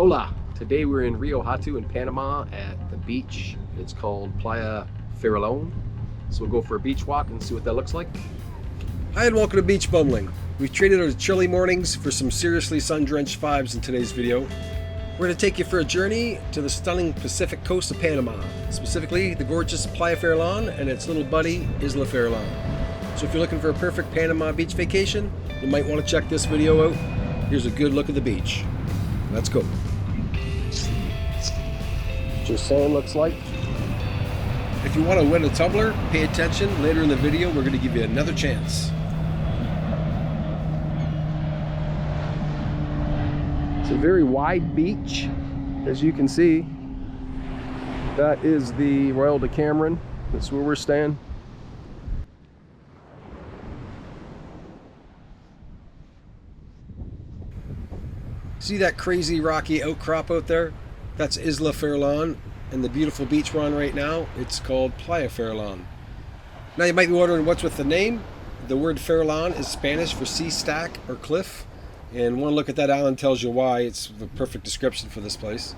Hola! Today we're in Rio Hato in Panama at the beach. It's called Playa Farallon. So we'll go for a beach walk and see what that looks like. Hi and welcome to Beach Bumbling. We've traded our chilly mornings for some seriously sun-drenched vibes in today's video. We're going to take you for a journey to the stunning Pacific coast of Panama, specifically the gorgeous Playa Farallon and its little buddy, Isla Farallon. So if you're looking for a perfect Panama beach vacation, you might want to check this video out. Here's a good look at the beach. Let's go. What your sand looks like. If you want to win a tumbler, pay attention. Later in the video, we're going to give you another chance. It's a very wide beach, as you can see. That is the Royal Decameron. That's where we're staying. See that crazy rocky outcrop out there? That's Isla Farallon, and the beautiful beach we're on right now, it's called Playa Farallon. Now you might be wondering what's with the name. The word Farallon is Spanish for sea stack or cliff, and one look at that island tells you why. It's the perfect description for this place.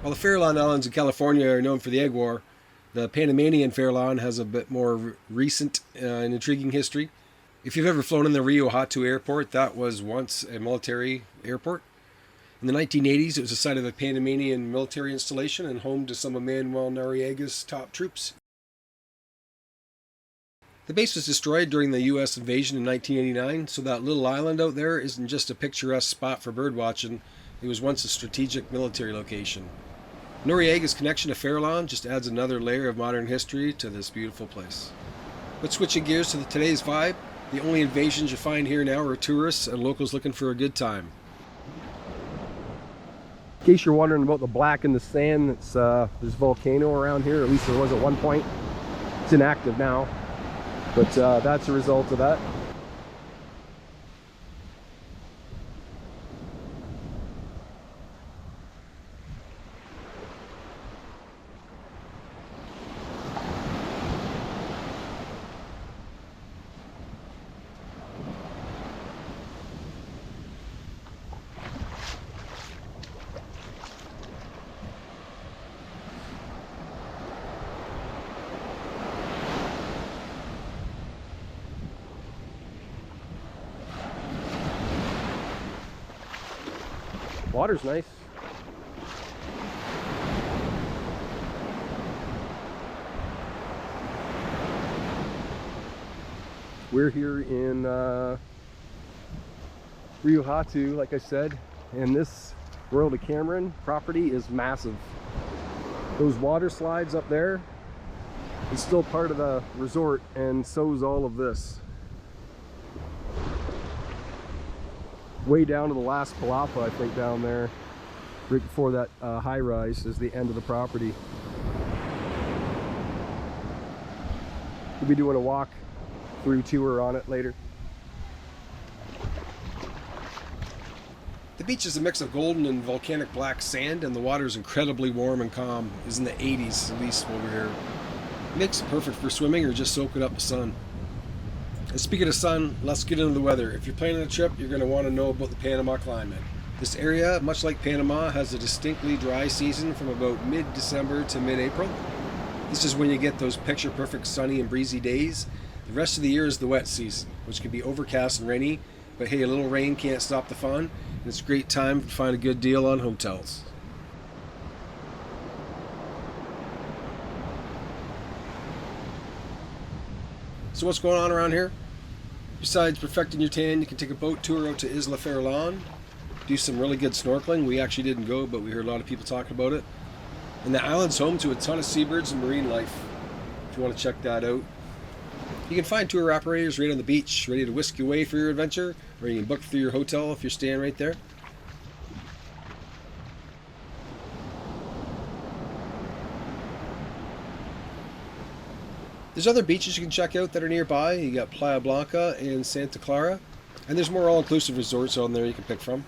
While the Farallon Islands in California are known for the Egg War, the Panamanian Farallon has a bit more recent and intriguing history. If you've ever flown in the Rio Hato Airport, that was once a military airport. In the 1980s, it was the site of a Panamanian military installation and home to some of Manuel Noriega's top troops. The base was destroyed during the U.S. invasion in 1989, so that little island out there isn't just a picturesque spot for birdwatching. It was once a strategic military location. Noriega's connection to Farallon just adds another layer of modern history to this beautiful place. But switching gears to today's vibe, the only invasions you find here now are tourists and locals looking for a good time. In case you're wondering about the black in the sand, it's there's a volcano around here. At least there was at one point. It's inactive now, but that's a result of that. Water's nice. We're here in Rio Hato, like I said, and this Royal Decameron property is massive. Those water slides up there is still part of the resort, and so is all of this. Way down to the last palapa, I think, down there, right before that high rise, is the end of the property. We'll be doing a walk through tour on it later. The beach is a mix of golden and volcanic black sand, and the water is incredibly warm and calm. It's in the 80s, at least over here. It makes it perfect for swimming or just soaking up the sun. And speaking of sun, let's get into the weather. If you're planning a trip, you're going to want to know about the Panama climate. This area, much like Panama, has a distinctly dry season from about mid-December to mid-April. This is when you get those picture-perfect sunny and breezy days. The rest of the year is the wet season, which can be overcast and rainy, but hey, a little rain can't stop the fun, and it's a great time to find a good deal on hotels. So what's going on around here? Besides perfecting your tan, you can take a boat tour out to Isla Farallon, do some really good snorkeling. We actually didn't go, but we heard a lot of people talking about it. And the island's home to a ton of seabirds and marine life, if you want to check that out. You can find tour operators right on the beach, ready to whisk you away for your adventure, or you can book through your hotel if you're staying right there. There's other beaches you can check out that are nearby. You got Playa Blanca and Santa Clara. And there's more all-inclusive resorts on there you can pick from.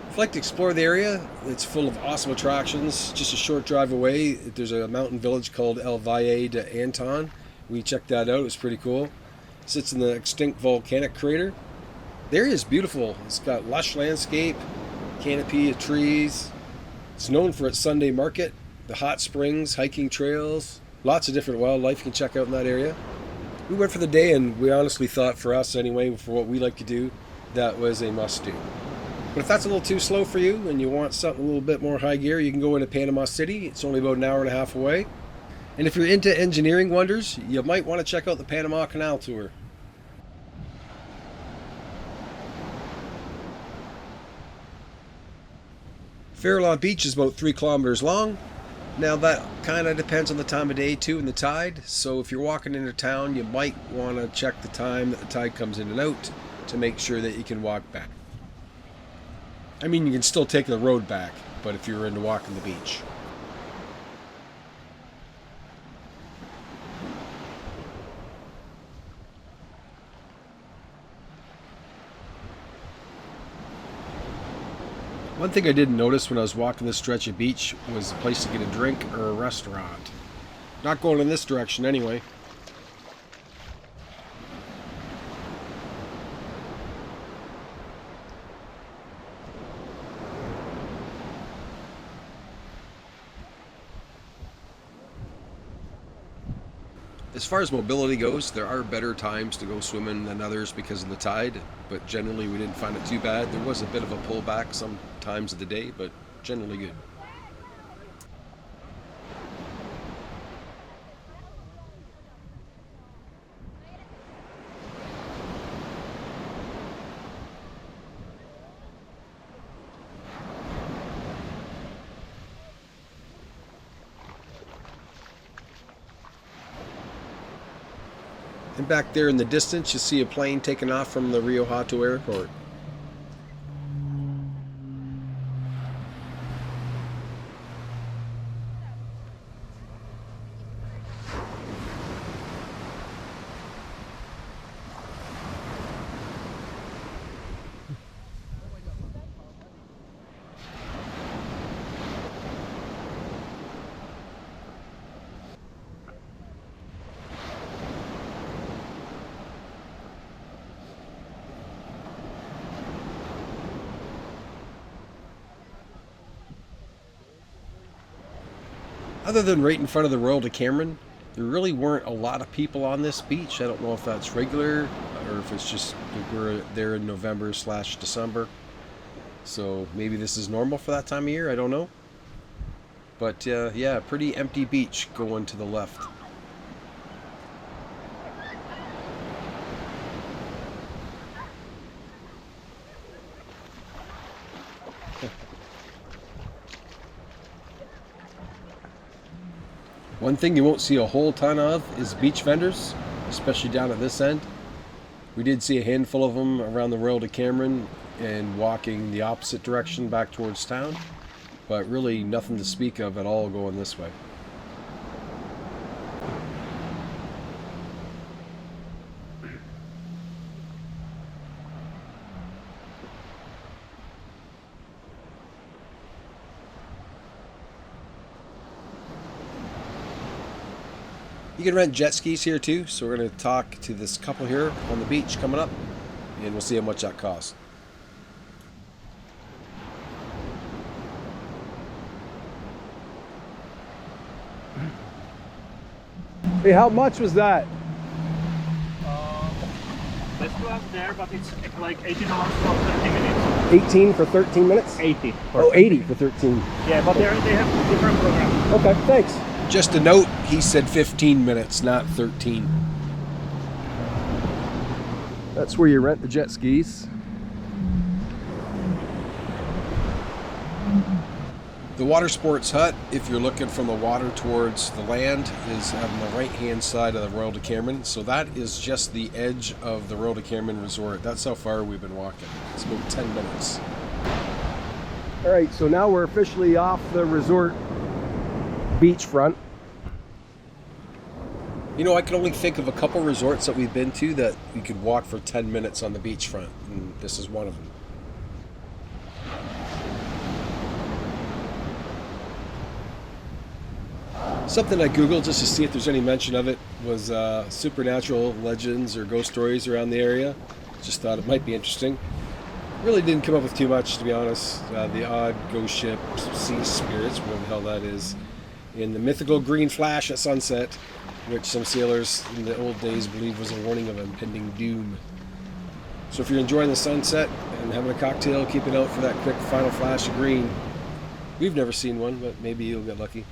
If you'd like to explore the area, it's full of awesome attractions. Just a short drive away, there's a mountain village called Valle de Anton. We checked that out. It's pretty cool. It sits in the extinct volcanic crater. The area is beautiful. It's got lush landscape, canopy of trees. It's known for its Sunday market, the hot springs, hiking trails, lots of different wildlife you can check out in that area. We went for the day, and we honestly thought, for us anyway, for what we like to do, that was a must-do. But if that's a little too slow for you and you want something a little bit more high gear, you can go into Panama City. It's only about an hour and a half away. And if you're into engineering wonders, you might want to check out the Panama Canal Tour. Farallon Beach is about 3 kilometers long. Now that kind of depends on the time of day too and the tide. So if you're walking into town, you might want to check the time that the tide comes in and out to make sure that you can walk back. I mean, you can still take the road back, but if you're into walking the beach. One thing I didn't notice when I was walking this stretch of beach was a place to get a drink or a restaurant. Not going in this direction anyway. As far as mobility goes, there are better times to go swimming than others because of the tide, but generally we didn't find it too bad. There was a bit of a pullback some times of the day, but generally good. And back there in the distance, you see a plane taking off from the Rio Hato Airport. Other than right in front of the Royal Decameron, there really weren't a lot of people on this beach. I don't know if that's regular or if it's just we're there in November/December. So maybe this is normal for that time of year. I don't know. But yeah, pretty empty beach going to the left. One thing you won't see a whole ton of is beach vendors, especially down at this end. We did see a handful of them around the Royal Decameron and walking the opposite direction back towards town, but really nothing to speak of at all going this way. You can rent jet skis here too, so we're going to talk to this couple here on the beach coming up, and we'll see how much that costs. Hey, how much was that? Let's go up there, but it's like $80 for 30 minutes. 18 for 13 minutes? 80. Oh, 80 for 13. Yeah, but they have different programs. Okay, thanks. Just a note, he said 15 minutes, not 13. That's where you rent the jet skis. The water sports hut, if you're looking from the water towards the land, is on the right-hand side of the Royal Decameron. So that is just the edge of the Royal Decameron Resort. That's how far we've been walking. It's about 10 minutes. All right, so now we're officially off the resort. beachfront. You know, I can only think of a couple resorts that we've been to that you could walk for 10 minutes on the beachfront, and this is one of them. Something I googled just to see if there's any mention of it was supernatural legends or ghost stories around the area. Just thought it might be interesting. Really didn't come up with too much, to be honest. The odd ghost ship, sea spirits, whatever the hell that is, in the mythical green flash at sunset, which some sailors in the old days believed was a warning of impending doom. So if you're enjoying the sunset and having a cocktail, keep it out for that quick final flash of green. We've never seen one, but maybe you'll get lucky.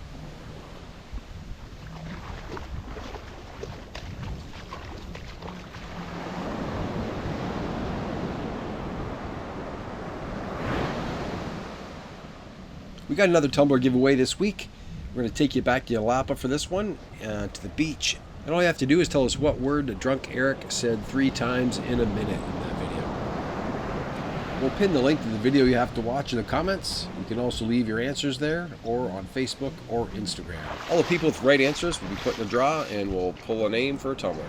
We got another Tumbler giveaway this week. We're going to take you back to Yalapa for this one, to the beach. And all you have to do is tell us what word Drunk Eric said 3 times in a minute in that video. We'll pin the link to the video you have to watch in the comments. You can also leave your answers there, or on Facebook or Instagram. All the people with right answers will be put in a draw, and we'll pull a name for a Tumbler.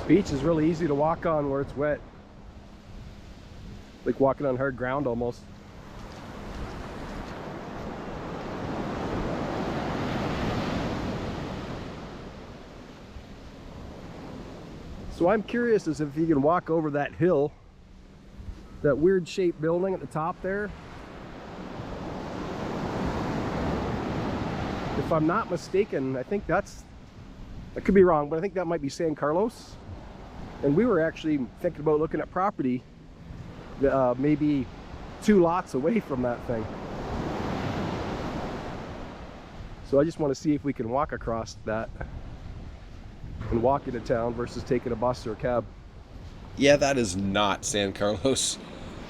Beach is really easy to walk on where it's wet. Like walking on hard ground almost. So I'm curious as if you can walk over that hill, that weird shaped building at the top there. If I'm not mistaken, I think I could be wrong, but I think that might be San Carlos. And we were actually thinking about looking at property maybe 2 lots away from that thing. So I just want to see if we can walk across that and walk into town versus taking a bus or a cab. Yeah, that is not San Carlos.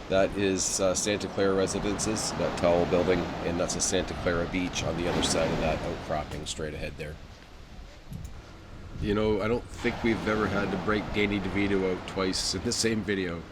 That is Santa Clara Residences, that tall building, and that's a Santa Clara Beach on the other side of that outcropping straight ahead there. You know, I don't think we've ever had to break Danny DeVito out twice in the same video.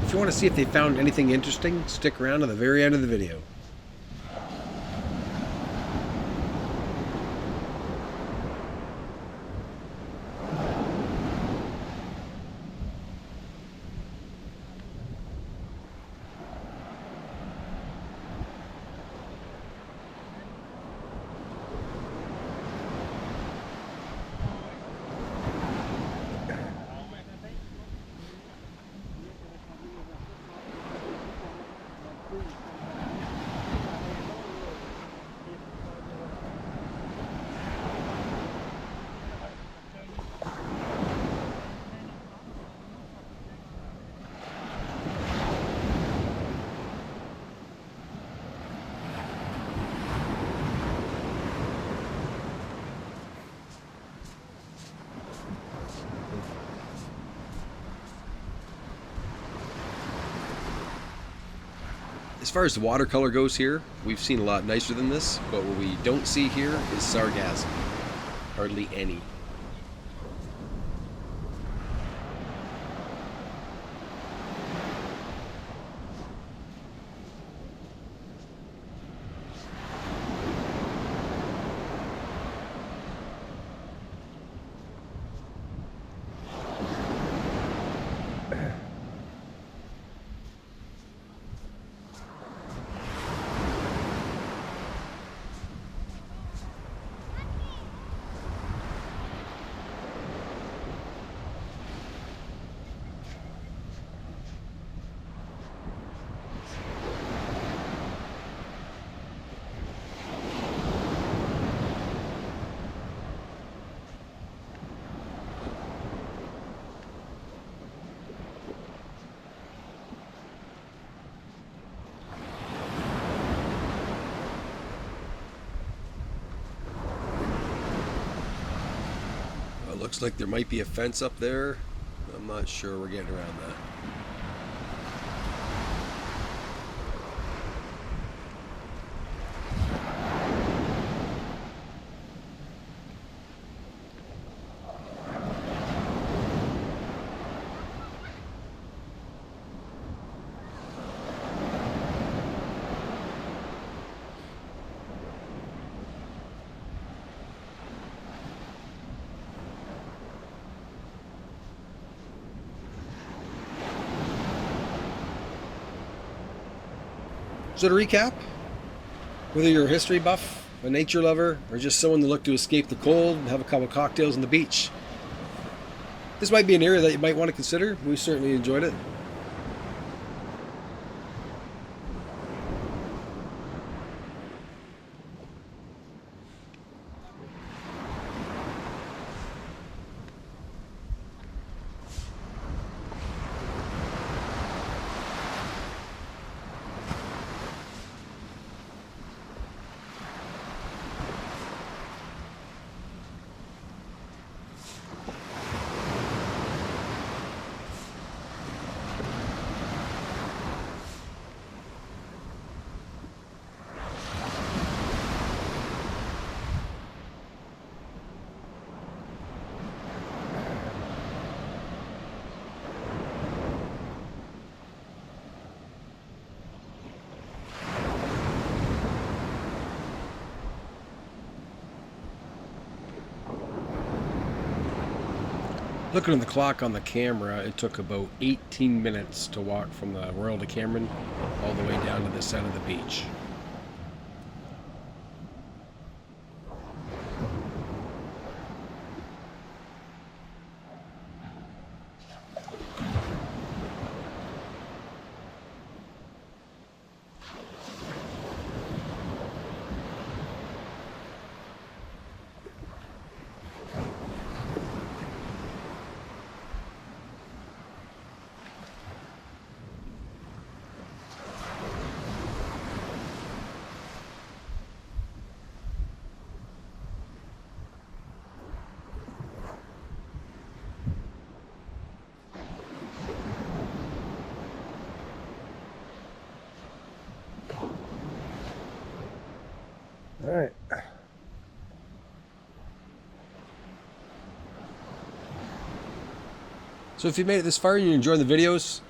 If you want to see if they found anything interesting, stick around to the very end of the video. As far as the watercolor goes here, we've seen a lot nicer than this, but what we don't see here is sargasm. Hardly any. Looks like there might be a fence up there. I'm not sure we're getting around that. So to recap, whether you're a history buff, a nature lover, or just someone that look to escape the cold and have a couple cocktails on the beach, this might be an area that you might want to consider. We certainly enjoyed it. Looking at the clock on the camera, it took about 18 minutes to walk from the Royal Decameron all the way down to the side of the beach. All right. So if you made it this far and you enjoy the videos,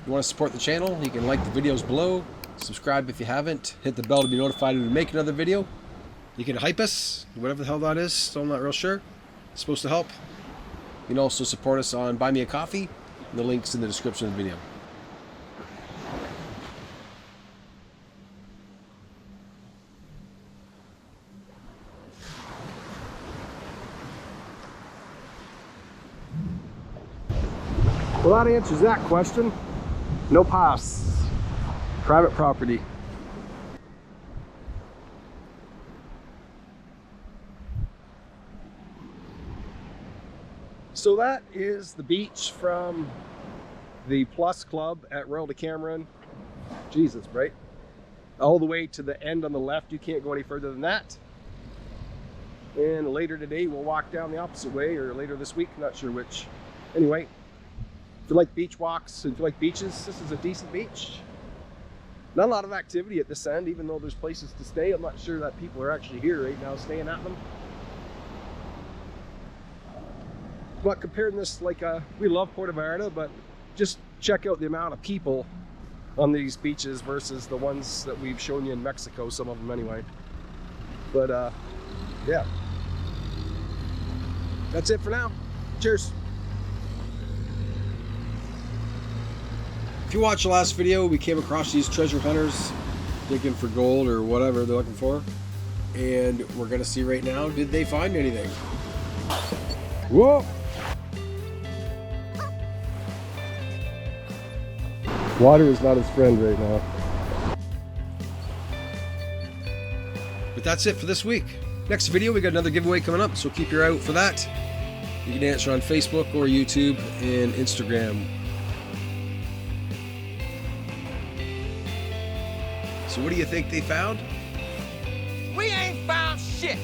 you want to support the channel, you can like the videos below, subscribe if you haven't, hit the bell to be notified when we make another video. You can hype us, whatever the hell that is, still not real sure. It's supposed to help. You can also support us on Buymeacoffee, and the link's in the description of the video. Well, that answers that question. No pass. Private property. So that is the beach from the Plus Club at Royal Decameron. Jesus, right? All the way to the end on the left. You can't go any further than that. And later today, we'll walk down the opposite way, or later this week, not sure which. Anyway, if you like beach walks and if you like beaches, this is a decent beach. Not a lot of activity at this end, even though there's places to stay. I'm not sure that people are actually here right now staying at them. But comparing this, like, we love Puerto Vallarta, but just check out the amount of people on these beaches versus the ones that we've shown you in Mexico, some of them anyway. But yeah, that's it for now. Cheers. If you watched the last video, we came across these treasure hunters digging for gold or whatever they're looking for. And we're going to see right now, did they find anything? Whoa! Water is not his friend right now. But that's it for this week. Next video, we got another giveaway coming up, so keep your eye out for that. You can answer on Facebook or YouTube and Instagram. So what do you think they found? We ain't found shit.